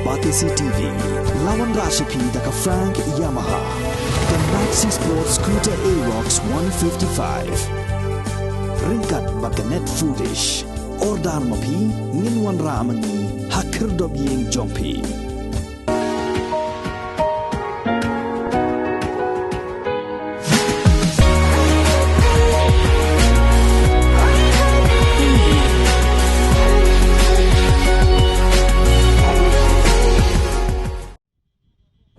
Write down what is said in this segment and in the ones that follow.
Batisi TV, lawan Rashipi daka Frank Yamaha, dan Maxi Sports Scooter Aerox 155. Ringkat baganet foodish, ordar mapi, nginwan ramani, hakir dobyeng jompi.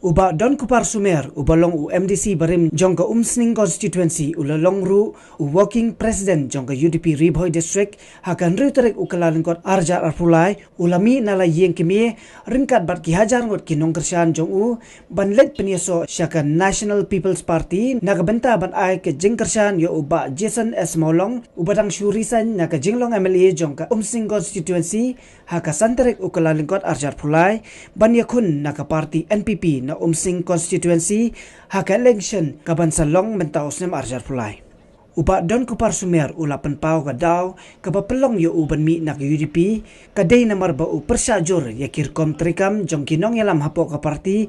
Uba Don Kupar Sumer, ubalong UMDC Barim Jongka Umsning Constituency, ulalong ru, Working President Jongka UDP Ribhoy District, hakan ruterek ukalalengkot Arjar Arpulai, ulami nala yeng kemie, ringkat bat kihajar ngot kinong kersian jong banlet penyeso syakan National People's Party, nagabenta ban ai ke jeng kersian yo uba Jason S. Maulong, ubadang syurisan naga jenglong MLA Jongka Umsning Constituency, haka santerek ukalalengkot Arjar Arpulai, ban yakun naga parti NPP na Umsing Constituency haka election kaban sa long mentaos nem Arjar Pulai. Upa Don Kupar Sumer ulapan pau kadaw kapapelong yo uban mi nak UDP kaday na marba u persajur yakirkom trikam jong kinong yalam hapo ka parti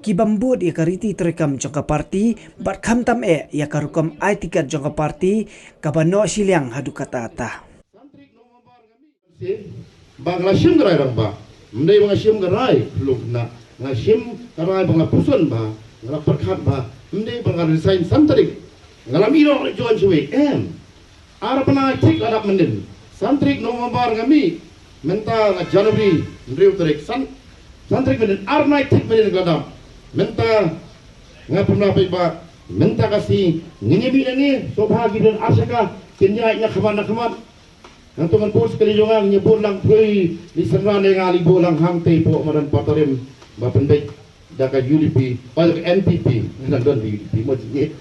kibambud ya kariti trikam jong ka parti bat khamtam ya karukom ai tikat jong ka parti kabano silyang hadu kata ata. Bangla sim gerai rang ba, mendai bangla sim gerai luk na ngasim karai bangla pusun ba, ngala perkhat ba, mendai bangla resign santrik, ngala miro joan suwe ara pernah cek adap menden, santrik November ngami, menta Januari ndriu tarik santrik menden arnai cek menden gadap, menta ngapuna ba, menta kasih ngenyemi ni sobhagi dan asaka kenyai nya khaman Nantungan pun sekali jongang nyebut lang free di sana dengan alibu lang hang tepo madan patarim bapendek daka UDP pada NPP nang don di UDP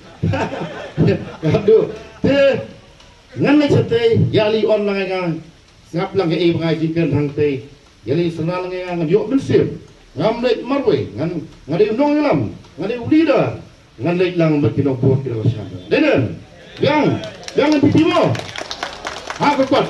kado te ngan cete yali on lang nga ngap lang ke mga jikan hang te yali sana lang nga yok bensir ngam lek marwe ngan ngade unong lam ngade ulida ngan lek lang betinong pun kira sana denen yang NPP mo ha kokot